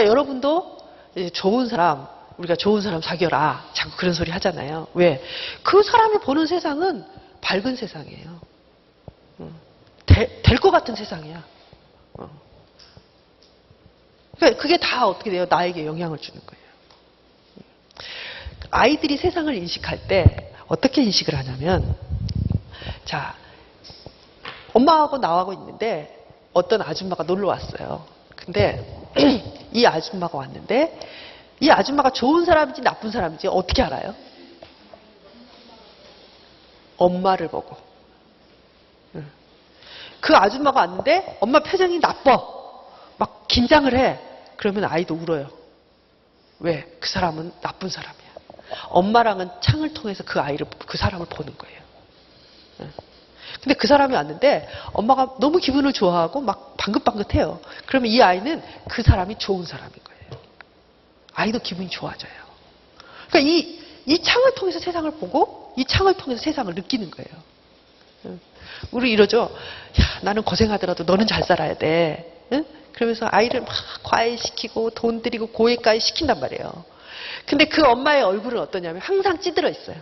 그러니까 여러분도 좋은 사람, 우리가 좋은 사람 사귀어라. 자꾸 그런 소리 하잖아요. 왜? 그 사람이 보는 세상은 밝은 세상이에요. 될 것 같은 세상이야. 그러니까 그게 다 어떻게 돼요? 나에게 영향을 주는 거예요. 아이들이 세상을 인식할 때 어떻게 인식을 하냐면, 자, 엄마하고 나하고 있는데 어떤 아줌마가 놀러 왔어요. 근데 이 아줌마가 왔는데 이 아줌마가 좋은 사람인지 나쁜 사람인지 어떻게 알아요? 엄마를 보고. 그 아줌마가 왔는데 엄마 표정이 나빠. 막 긴장을 해. 그러면 아이도 울어요. 왜? 그 사람은 나쁜 사람이야. 엄마랑은 창을 통해서 그 사람을 보는 거예요. 근데 그 사람이 왔는데 엄마가 너무 기분을 좋아하고 막 방긋방긋해요. 그러면 이 아이는 그 사람이 좋은 사람인 거예요. 아이도 기분이 좋아져요. 그러니까 이 창을 통해서 세상을 보고 이 창을 통해서 세상을 느끼는 거예요. 우리 이러죠. 야, 나는 고생하더라도 너는 잘 살아야 돼. 응? 그러면서 아이를 막 과외시키고 돈 들이고 고액까지 시킨단 말이에요. 근데 그 엄마의 얼굴은 어떠냐면 항상 찌들어 있어요.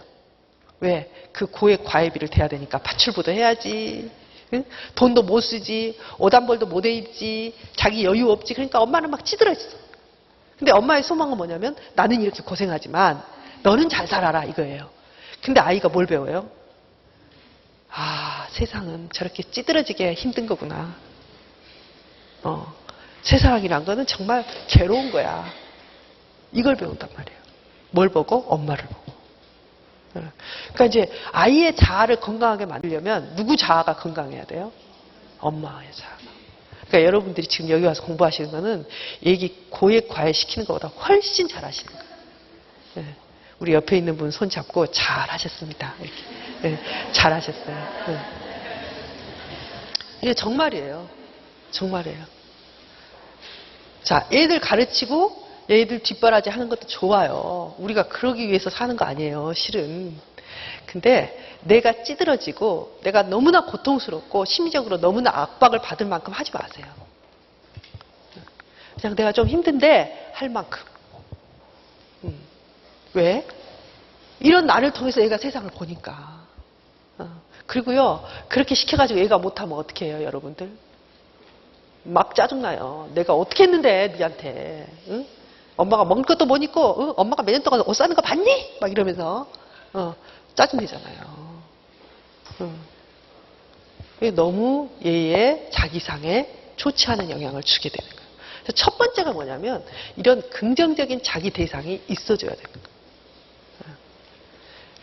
왜? 그 고액 과외비를 대야 되니까 파출부도 해야지. 응? 돈도 못 쓰지. 오단벌도 못 입지. 자기 여유 없지. 그러니까 엄마는 막 찌들어 있어. 근데 엄마의 소망은 뭐냐면 나는 이렇게 고생하지만 너는 잘 살아라 이거예요. 근데 아이가 뭘 배워요? 아, 세상은 저렇게 찌들어지게 힘든 거구나. 세상이란 거는 정말 괴로운 거야. 이걸 배운단 말이에요. 뭘 보고? 엄마를 보고. 그러니까 이제 아이의 자아를 건강하게 만들려면 누구 자아가 건강해야 돼요? 엄마의 자아가. 그러니까 여러분들이 지금 여기 와서 공부하시는 거는 얘기 고액 과외 시키는 것보다 훨씬 잘하시는 거예요. 우리 옆에 있는 분 손 잡고 잘하셨습니다. 이렇게. 잘하셨어요. 이게 정말이에요. 정말이에요. 자, 얘들 가르치고 얘들 뒷바라지 하는 것도 좋아요. 우리가 그러기 위해서 사는 거 아니에요, 실은. 근데 내가 찌들어지고 내가 너무나 고통스럽고 심리적으로 너무나 압박을 받을 만큼 하지 마세요. 그냥 내가 좀 힘든데 할 만큼. 왜? 이런 나를 통해서 얘가 세상을 보니까. 그리고요, 그렇게 시켜가지고 얘가 못하면 어떻게 해요, 여러분들? 막 짜증나요. 내가 어떻게 했는데, 니한테. 응? 엄마가 먹을 것도 못 입고, 응? 엄마가 몇 년 동안 옷 사는 거 봤니? 막 이러면서, 짜증내잖아요. 너무 얘의 자기상에 좋지 않은 영향을 주게 되는 거예요. 그래서 첫 번째가 뭐냐면, 이런 긍정적인 자기 대상이 있어줘야 되는 거예요.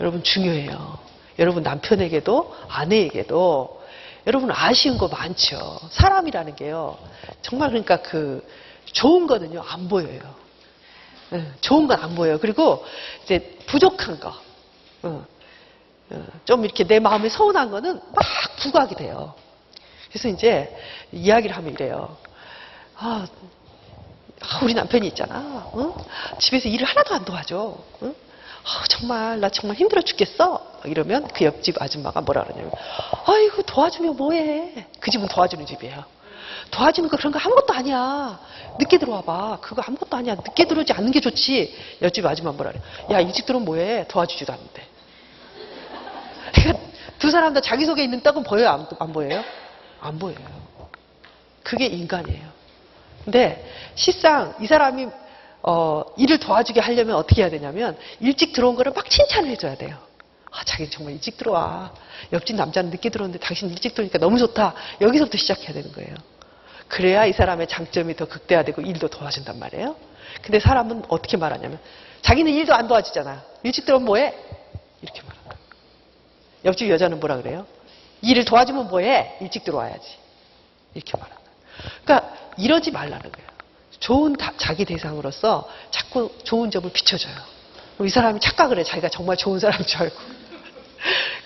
여러분 중요해요. 여러분 남편에게도 아내에게도 여러분 아쉬운 거 많죠. 사람이라는 게요. 정말 그러니까 좋은 거는요 안 보여요. 좋은 건 안 보여요. 그리고 이제 부족한 거, 좀 이렇게 내 마음에 서운한 거는 막 부각이 돼요. 그래서 이제 이야기를 하면 이래요. 우리 남편이 있잖아. 집에서 일을 하나도 안 도와줘. 정말 나 정말 힘들어 죽겠어. 이러면 그 옆집 아줌마가 뭐라 그러냐면 아이고 도와주면 뭐해. 그 집은 도와주는 집이에요. 도와주는 거 그런 거 아무것도 아니야. 늦게 들어와 봐. 그거 아무것도 아니야. 늦게 들어오지 않는 게 좋지. 옆집 아줌마 뭐라 그래. 야 일찍 들어오면 뭐해. 도와주지도 않는데. 그러니까 두 사람 다 자기 속에 있는 떡은 보여요? 안 보여요? 안 보여요. 그게 인간이에요. 근데 실상 이 사람이 일을 도와주게 하려면 어떻게 해야 되냐면 일찍 들어온 거를 막 칭찬을 해줘야 돼요. 자기는 정말 일찍 들어와. 옆집 남자는 늦게 들어오는데 당신 일찍 들어오니까 너무 좋다. 여기서부터 시작해야 되는 거예요. 그래야 이 사람의 장점이 더 극대화되고 일도 도와준단 말이에요. 근데 사람은 어떻게 말하냐면 자기는 일도 안 도와주잖아. 일찍 들어오면 뭐해? 이렇게 말하는 거예요. 옆집 여자는 뭐라 그래요? 일을 도와주면 뭐해? 일찍 들어와야지. 이렇게 말하는 거예요. 그러니까 이러지 말라는 거예요. 좋은 자기 대상으로서 자꾸 좋은 점을 비춰줘요. 이 사람이 착각을 해. 자기가 정말 좋은 사람인 줄 알고.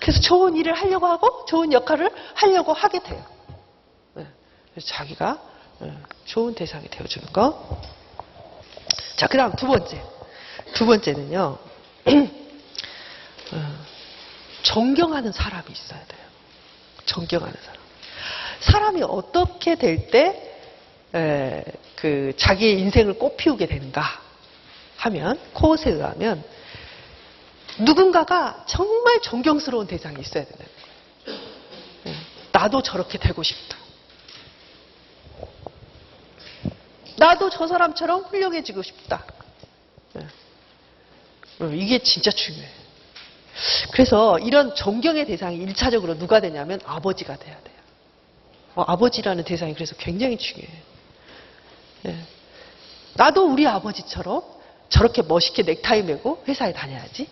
그래서 좋은 일을 하려고 하고 좋은 역할을 하려고 하게 돼요. 그래서 자기가 좋은 대상이 되어주는 거. 자, 그 다음 두 번째. 두 번째는요. 존경하는 사람이 있어야 돼요. 존경하는 사람. 사람이 어떻게 될 때 그 자기의 인생을 꽃피우게 되는가 하면, 코엇에 의하면 누군가가 정말 존경스러운 대상이 있어야 된다는 거예요. 나도 저렇게 되고 싶다. 나도 저 사람처럼 훌륭해지고 싶다. 이게 진짜 중요해요. 그래서 이런 존경의 대상이 1차적으로 누가 되냐면 아버지가 돼야 돼요. 아버지라는 대상이 그래서 굉장히 중요해요. 나도 우리 아버지처럼 저렇게 멋있게 넥타이 메고 회사에 다녀야지.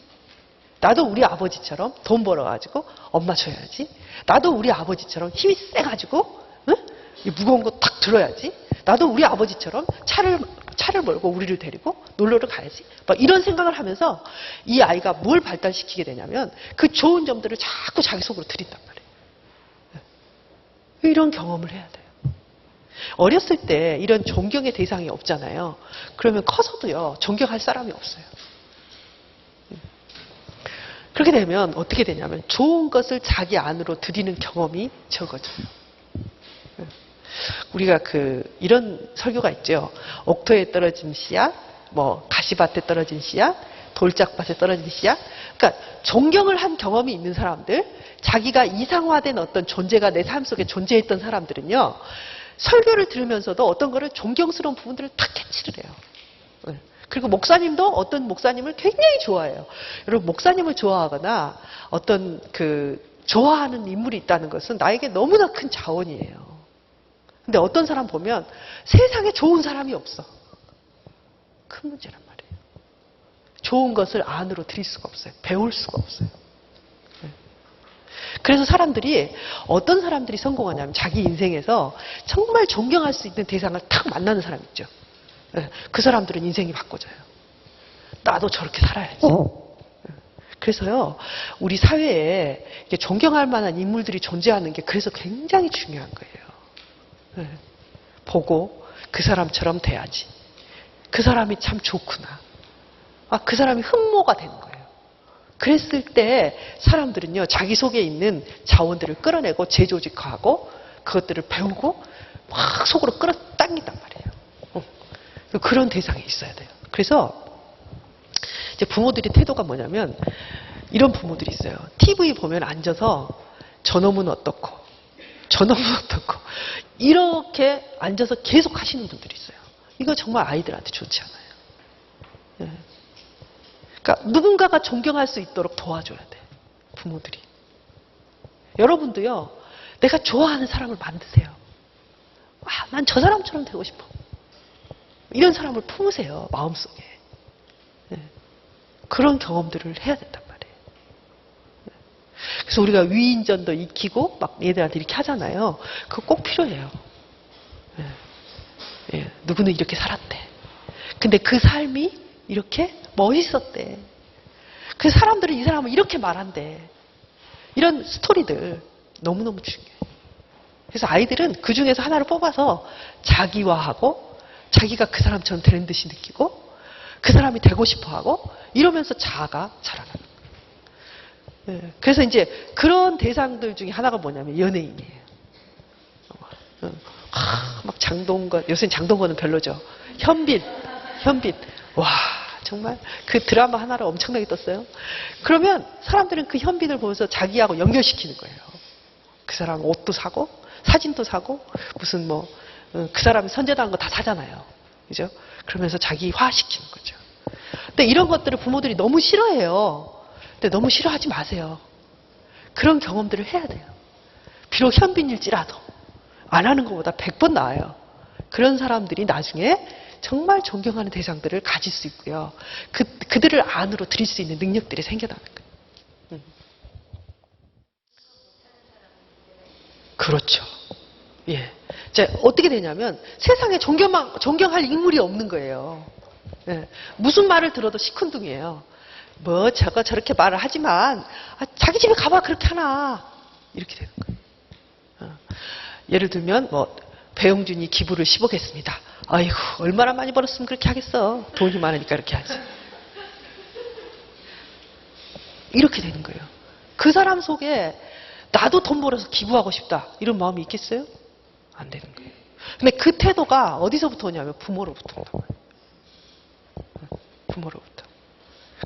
나도 우리 아버지처럼 돈 벌어가지고 엄마 줘야지. 나도 우리 아버지처럼 힘이 세가지고 이 무거운 거 탁 들어야지. 나도 우리 아버지처럼 차를 몰고 우리를 데리고 놀러를 가야지. 막 이런 생각을 하면서 이 아이가 뭘 발달시키게 되냐면 그 좋은 점들을 자꾸 자기 속으로 들인단 말이에요. 이런 경험을 해야 돼요. 어렸을 때 이런 존경의 대상이 없잖아요. 그러면 커서도요, 존경할 사람이 없어요. 그렇게 되면 어떻게 되냐면 좋은 것을 자기 안으로 들이는 경험이 적어져요. 우리가 이런 설교가 있죠. 옥토에 떨어진 씨앗, 가시밭에 떨어진 씨앗, 돌짝밭에 떨어진 씨앗. 그러니까 존경을 한 경험이 있는 사람들, 자기가 이상화된 어떤 존재가 내 삶 속에 존재했던 사람들은요, 설교를 들으면서도 어떤 거를 존경스러운 부분들을 탁 캐치를 해요. 그리고 목사님도 어떤 목사님을 굉장히 좋아해요. 여러분, 목사님을 좋아하거나 어떤 좋아하는 인물이 있다는 것은 나에게 너무나 큰 자원이에요. 근데 어떤 사람 보면 세상에 좋은 사람이 없어. 큰 문제란 말이에요. 좋은 것을 안으로 들일 수가 없어요. 배울 수가 없어요. 그래서 어떤 사람들이 성공하냐면 자기 인생에서 정말 존경할 수 있는 대상을 탁 만나는 사람 있죠. 그 사람들은 인생이 바꿔져요. 나도 저렇게 살아야지. 그래서요, 우리 사회에 존경할 만한 인물들이 존재하는 게 그래서 굉장히 중요한 거예요. 보고 그 사람처럼 돼야지. 그 사람이 참 좋구나. 그 사람이 흠모가 되는 거예요. 그랬을 때 사람들은요, 자기 속에 있는 자원들을 끌어내고 재조직화하고 그것들을 배우고 막 속으로 끌어당긴단 말이에요. 그런 대상이 있어야 돼요. 그래서 이제 부모들의 태도가 뭐냐면 이런 부모들이 있어요. TV 보면 앉아서 저놈은 어떻고 저놈은 어떻고 이렇게 앉아서 계속 하시는 분들이 있어요. 이거 정말 아이들한테 좋지 않아요. 그러니까 누군가가 존경할 수 있도록 도와줘야 돼. 부모들이. 여러분도요, 내가 좋아하는 사람을 만드세요. 난 저 사람처럼 되고 싶어. 이런 사람을 품으세요, 마음속에. 그런 경험들을 해야 된단 말이에요. 그래서 우리가 위인전도 익히고 막 얘들한테 이렇게 하잖아요. 그거 꼭 필요해요. 누구는 이렇게 살았대. 근데 그 삶이 이렇게 멋있었대. 그 사람들은 이 사람을 이렇게 말한대. 이런 스토리들 너무너무 중요해요. 그래서 아이들은 그 중에서 하나를 뽑아서 자기화하고 자기가 그 사람처럼 되는 듯이 느끼고 그 사람이 되고 싶어하고 이러면서 자아가 자라나는 거예요. 그래서 이제 그런 대상들 중에 하나가 뭐냐면 연예인이에요. 막 장동건, 요새는 장동건은 별로죠. 현빈. 와, 정말 그 드라마 하나를 엄청나게 떴어요. 그러면 사람들은 그 현빈을 보면서 자기하고 연결시키는 거예요. 그 사람 옷도 사고 사진도 사고 무슨 그 사람이 선재당한 거 다 사잖아요. 그죠? 그러면서 자기화시키는 거죠. 근데 이런 것들을 부모들이 너무 싫어해요. 근데 너무 싫어하지 마세요. 그런 경험들을 해야 돼요. 비록 현빈일지라도 안 하는 것보다 100번 나아요. 그런 사람들이 나중에 정말 존경하는 대상들을 가질 수 있고요. 그들을 안으로 들일 수 있는 능력들이 생겨나는 거예요. 그렇죠. 예. 이제 어떻게 되냐면 세상에 존경할 인물이 없는 거예요. 예. 무슨 말을 들어도 시큰둥이에요. 저거 저렇게 말을 하지만 자기 집에 가봐 그렇게 하나. 이렇게 되는 거예요. 예를 들면 배용준이 기부를 10억 했습니다. 아이고 얼마나 많이 벌었으면 그렇게 하겠어. 돈이 많으니까 그렇게 하지. 이렇게 되는 거예요. 그 사람 속에 나도 돈 벌어서 기부하고 싶다. 이런 마음이 있겠어요? 안 되는 거예요. 근데 그 태도가 어디서부터 오냐면 부모로부터 온단 말이에요. 부모로부터.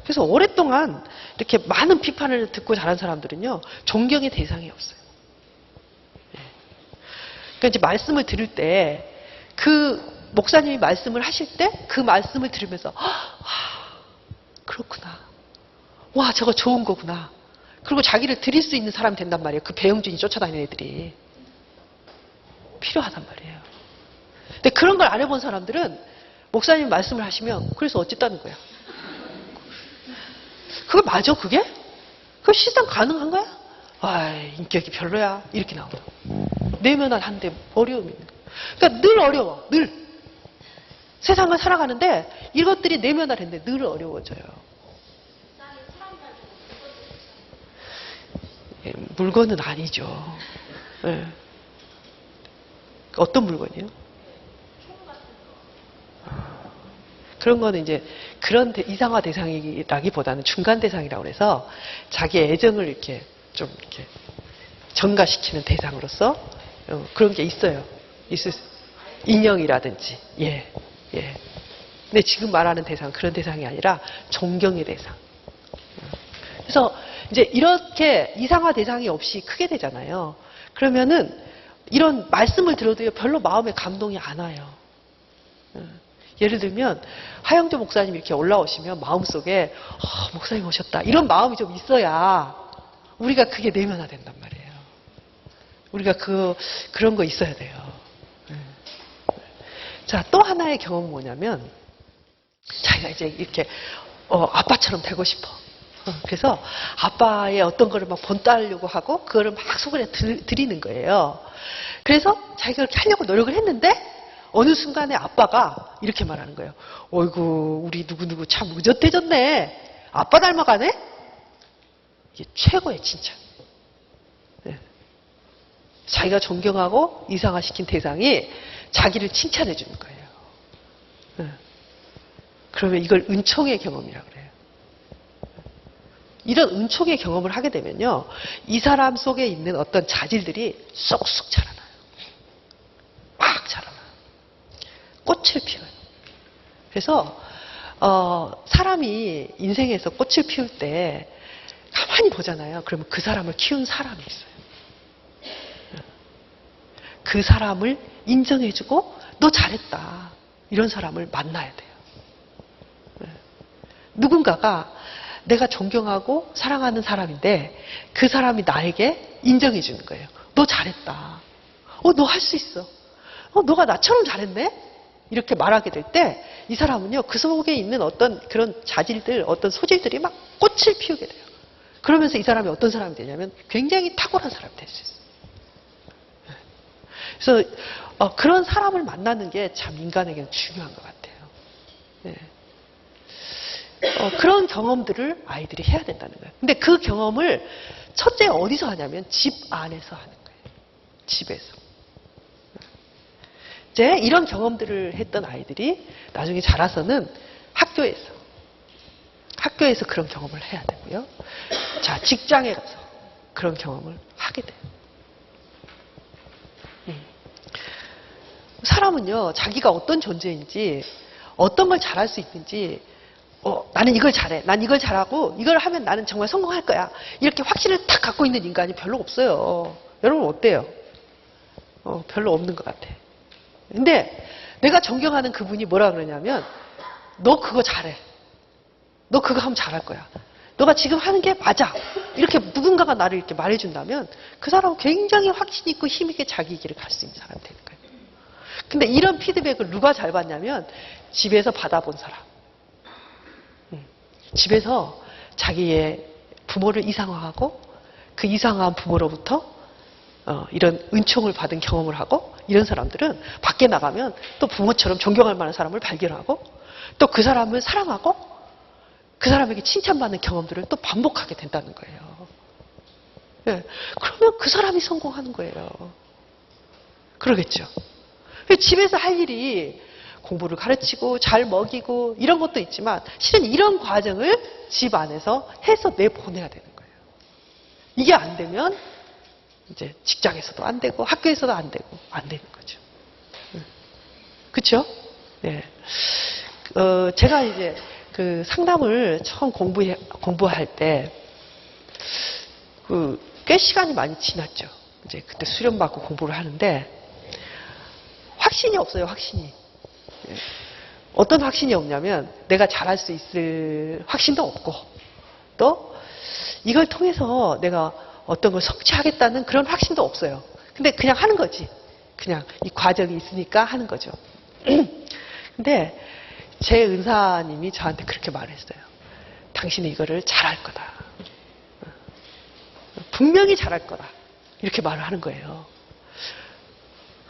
그래서 오랫동안 이렇게 많은 비판을 듣고 자란 사람들은요, 존경의 대상이 없어요. 그러니까 이제 말씀을 들을 때, 그 목사님이 말씀을 하실 때, 그 말씀을 들으면서, 그렇구나. 와, 저거 좋은 거구나. 그리고 자기를 드릴 수 있는 사람이 된단 말이에요. 그 배용준이 쫓아다니는 애들이. 필요하단 말이에요. 근데 그런 걸 안 해본 사람들은 목사님 말씀을 하시면, 그래서 어쨌다는 거야. 그거 맞아, 그게? 그거 실상 가능한 거야? 인격이 별로야. 이렇게 나오더라고. 내면한데 어려움이 있는 거야. 그러니까 늘 어려워, 늘. 세상을 살아가는데 이것들이 내면화했는데 늘 어려워져요. 물건은 아니죠. 네. 어떤 물건이요? 그런 거는 이제 그런 이상화 대상이라기보다는 중간 대상이라고 해서 자기의 애정을 이렇게 좀 이렇게 전가시키는 대상으로서 그런 게 있어요. 인형이라든지, 예. 근데 지금 말하는 대상 그런 대상이 아니라 존경의 대상. 그래서 이제 이렇게 이상화 대상이 없이 크게 되잖아요. 그러면은 이런 말씀을 들어도 별로 마음에 감동이 안 와요. 예를 들면 하영조 목사님 이렇게 올라오시면 마음속에 목사님 오셨다 이런 마음이 좀 있어야 우리가 그게 내면화된단 말이에요. 우리가 그런 거 있어야 돼요. 자, 또 하나의 경험은 뭐냐면 자기가 이제 이렇게 아빠처럼 되고 싶어. 그래서 아빠의 어떤 거를 막 본따르려고 하고 그거를 막 속으로 들이는 거예요. 그래서 자기가 그렇게 하려고 노력을 했는데 어느 순간에 아빠가 이렇게 말하는 거예요. 어이구, 우리 누구누구 참 의젓해졌네. 아빠 닮아가네? 이게 최고의 칭찬. 네. 자기가 존경하고 이상화시킨 대상이 자기를 칭찬해 주는 거예요. 네. 그러면 이걸 은총의 경험이라고 그래요. 이런 은총의 경험을 하게 되면요, 이 사람 속에 있는 어떤 자질들이 쏙쏙 자라나요. 막 자라나요. 꽃을 피워요. 그래서 사람이 인생에서 꽃을 피울 때 가만히 보잖아요. 그러면 그 사람을 키운 사람이 있어요. 그 사람을 인정해주고 너 잘했다. 이런 사람을 만나야 돼요. 누군가가 내가 존경하고 사랑하는 사람인데 그 사람이 나에게 인정해 주는 거예요. 너 잘했다. 너 할 수 있어. 너가 나처럼 잘했네? 이렇게 말하게 될 때 이 사람은요, 그 속에 있는 어떤 그런 자질들, 어떤 소질들이 막 꽃을 피우게 돼요. 그러면서 이 사람이 어떤 사람이 되냐면 굉장히 탁월한 사람이 될 수 있어요. 그래서 그런 사람을 만나는 게 참 인간에게는 중요한 것 같아요. 네. 그런 경험들을 아이들이 해야 된다는 거예요. 근데 그 경험을 첫째 어디서 하냐면 집 안에서 하는 거예요. 집에서. 이제 이런 경험들을 했던 아이들이 나중에 자라서는 학교에서 그런 경험을 해야 되고요. 자, 직장에 가서 그런 경험을 하게 돼요. 사람은요, 자기가 어떤 존재인지, 어떤 걸 잘할 수 있는지, 나는 이걸 잘해. 난 이걸 잘하고, 이걸 하면 나는 정말 성공할 거야. 이렇게 확신을 탁 갖고 있는 인간이 별로 없어요. 여러분 어때요? 별로 없는 것 같아. 근데 내가 존경하는 그분이 뭐라 그러냐면, 너 그거 잘해. 너 그거 하면 잘할 거야. 너가 지금 하는 게 맞아. 이렇게 누군가가 나를 이렇게 말해준다면 그 사람은 굉장히 확신 있고 힘 있게 자기 길을 갈 수 있는 사람이 되는 거예요. 근데 이런 피드백을 누가 잘 받냐면 집에서 받아본 사람. 집에서 자기의 부모를 이상화하고 그 이상화한 부모로부터 이런 은총을 받은 경험을 하고 이런 사람들은 밖에 나가면 또 부모처럼 존경할 만한 사람을 발견하고 또 그 사람을 사랑하고 그 사람에게 칭찬받는 경험들을 또 반복하게 된다는 거예요. 네. 그러면 그 사람이 성공하는 거예요. 그러겠죠. 집에서 할 일이 공부를 가르치고 잘 먹이고 이런 것도 있지만 실은 이런 과정을 집 안에서 해서 내보내야 되는 거예요. 이게 안 되면 이제 직장에서도 안 되고 학교에서도 안 되고 안 되는 거죠. 그쵸? 네. 제가 이제 그 상담을 처음 공부할 때, 꽤 시간이 많이 지났죠. 이제 그때 수련받고 공부를 하는데, 확신이 없어요, 확신이. 예. 어떤 확신이 없냐면, 내가 잘할 수 있을 확신도 없고, 또, 이걸 통해서 내가 어떤 걸 성취하겠다는 그런 확신도 없어요. 근데 그냥 하는 거지. 그냥 이 과정이 있으니까 하는 거죠. 근데 제 은사님이 저한테 그렇게 말했어요. 당신이 이거를 잘할 거다. 분명히 잘할 거다. 이렇게 말을 하는 거예요.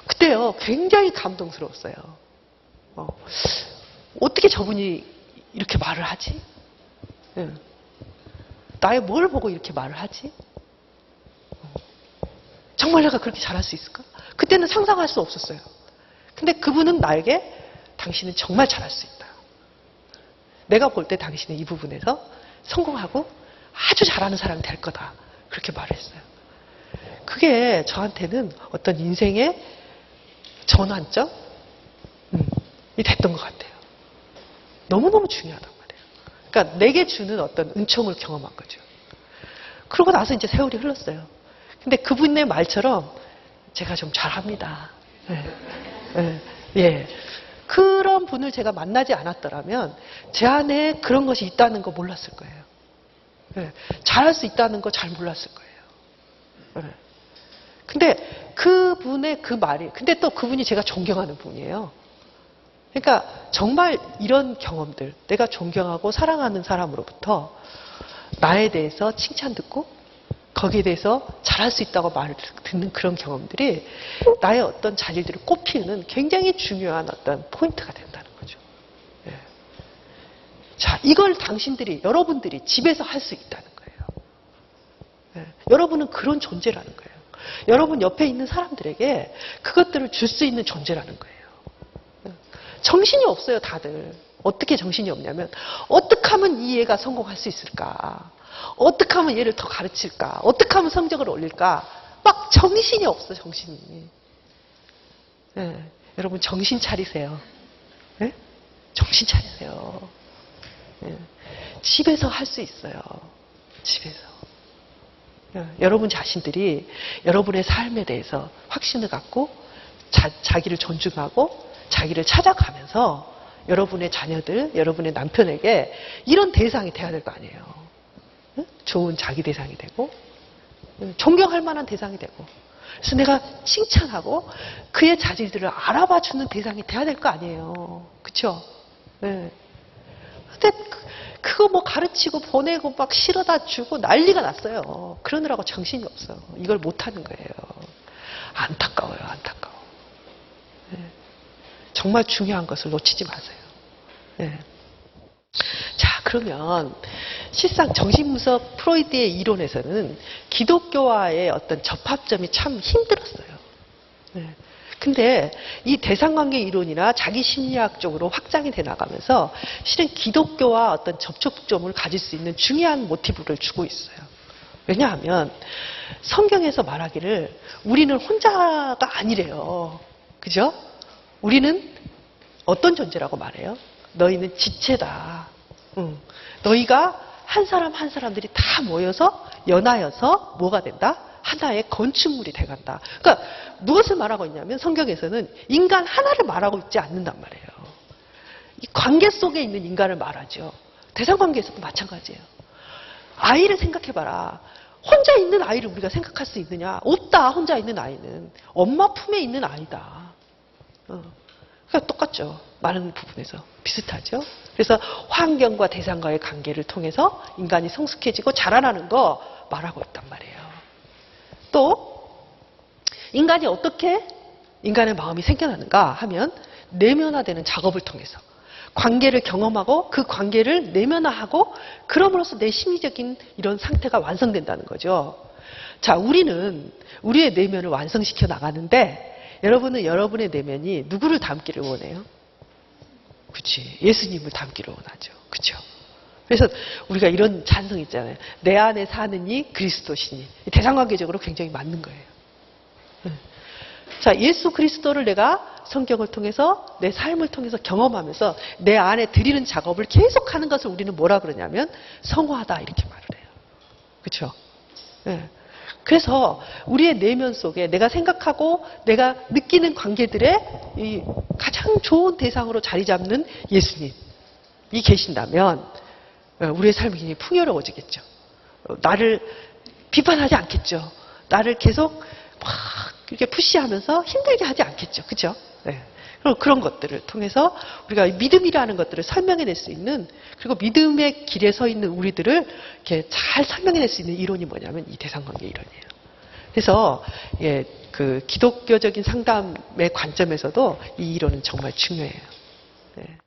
그때요, 굉장히 감동스러웠어요. 어떻게 저분이 이렇게 말을 하지? 나의 뭘 보고 이렇게 말을 하지? 정말 내가 그렇게 잘할 수 있을까? 그때는 상상할 수 없었어요. 근데 그분은 나에게 당신은 정말 잘할 수 있다. 내가 볼 때 당신은 이 부분에서 성공하고 아주 잘하는 사람이 될 거다. 그렇게 말했어요. 그게 저한테는 어떤 인생의 전환점이 됐던 것 같아요. 너무너무 중요하단 말이에요. 그러니까 내게 주는 어떤 은총을 경험한 거죠. 그러고 나서 이제 세월이 흘렀어요. 근데 그분의 말처럼 제가 좀 잘합니다. 예. 그런 분을 제가 만나지 않았더라면 제 안에 그런 것이 있다는 거 몰랐을 거예요. 잘할 수 있다는 거 잘 몰랐을 거예요. 근데 그분의 그 말이, 근데 또 그분이 제가 존경하는 분이에요. 그러니까 정말 이런 경험들, 내가 존경하고 사랑하는 사람으로부터 나에 대해서 칭찬 듣고 거기에 대해서 잘할 수 있다고 말을 듣는 그런 경험들이 나의 어떤 자질들을 꼽히는 굉장히 중요한 어떤 포인트가 된다는 거죠. 예. 자, 이걸 당신들이, 여러분들이 집에서 할 수 있다는 거예요. 예. 여러분은 그런 존재라는 거예요. 여러분 옆에 있는 사람들에게 그것들을 줄 수 있는 존재라는 거예요. 예. 정신이 없어요, 다들. 어떻게 정신이 없냐면, 어떻게 하면 이 애가 성공할 수 있을까? 어떻게 하면 얘를 더 가르칠까? 어떻게 하면 성적을 올릴까? 막 정신이 없어, 정신이. 네, 여러분 정신 차리세요. 네? 정신 차리세요. 네, 집에서 할 수 있어요. 집에서. 네, 여러분 자신들이 여러분의 삶에 대해서 확신을 갖고 자기를 존중하고 자기를 찾아가면서 여러분의 자녀들, 여러분의 남편에게 이런 대상이 돼야 될 거 아니에요. 좋은 자기 대상이 되고 존경할 만한 대상이 되고, 그래서 내가 칭찬하고 그의 자질들을 알아봐주는 대상이 돼야 될 거 아니에요. 그렇죠? 네. 근데 그거 뭐 가르치고 보내고 막 실어다 주고 난리가 났어요. 그러느라고 정신이 없어요. 이걸 못하는 거예요. 안타까워요. 안타까워. 네. 정말 중요한 것을 놓치지 마세요. 네. 자, 그러면 실상 정신분석 프로이드의 이론에서는 기독교와의 어떤 접합점이 참 힘들었어요. 네. 근데 이 대상관계 이론이나 자기심리학 쪽으로 확장이 돼 나가면서 실은 기독교와 어떤 접촉점을 가질 수 있는 중요한 모티브를 주고 있어요. 왜냐하면 성경에서 말하기를 우리는 혼자가 아니래요. 그죠? 우리는 어떤 존재라고 말해요? 너희는 지체다. 너희가 한 사람 한 사람들이 다 모여서 연하여서 뭐가 된다? 하나의 건축물이 돼간다. 그러니까 무엇을 말하고 있냐면 성경에서는 인간 하나를 말하고 있지 않는단 말이에요. 이 관계 속에 있는 인간을 말하죠. 대상관계에서도 마찬가지예요. 아이를 생각해봐라. 혼자 있는 아이를 우리가 생각할 수 있느냐? 없다. 혼자 있는 아이는. 엄마 품에 있는 아이다. 그러니까 똑같죠. 많은 부분에서 비슷하죠. 그래서 환경과 대상과의 관계를 통해서 인간이 성숙해지고 자라나는 거 말하고 있단 말이에요. 또 인간이 어떻게 인간의 마음이 생겨나는가 하면 내면화되는 작업을 통해서 관계를 경험하고 그 관계를 내면화하고 그럼으로써 내 심리적인 이런 상태가 완성된다는 거죠. 자, 우리는 우리의 내면을 완성시켜 나가는데 여러분은 여러분의 내면이 누구를 닮기를 원해요? 그치, 예수님을 닮기를 원하죠. 그렇죠? 그래서 우리가 이런 찬성 있잖아요. 내 안에 사는 이 그리스도시니. 대상관계적으로 굉장히 맞는 거예요. 자, 예수 그리스도를 내가 성경을 통해서 내 삶을 통해서 경험하면서 내 안에 들이는 작업을 계속하는 것을 우리는 뭐라 그러냐면 성화다 이렇게 말을 해요. 그렇죠? 네. 그래서 우리의 내면 속에 내가 생각하고 내가 느끼는 관계들의 이 가장 좋은 대상으로 자리 잡는 예수님이 계신다면 우리의 삶이 굉장히 풍요로워지겠죠. 나를 비판하지 않겠죠. 나를 계속 막 이렇게 푸시하면서 힘들게 하지 않겠죠. 그렇죠? 네. 그런 것들을 통해서 우리가 믿음이라는 것들을 설명해낼 수 있는, 그리고 믿음의 길에 서 있는 우리들을 이렇게 잘 설명해낼 수 있는 이론이 뭐냐면 이 대상관계 이론이에요. 그래서 그 기독교적인 상담의 관점에서도 이 이론은 정말 중요해요. 네.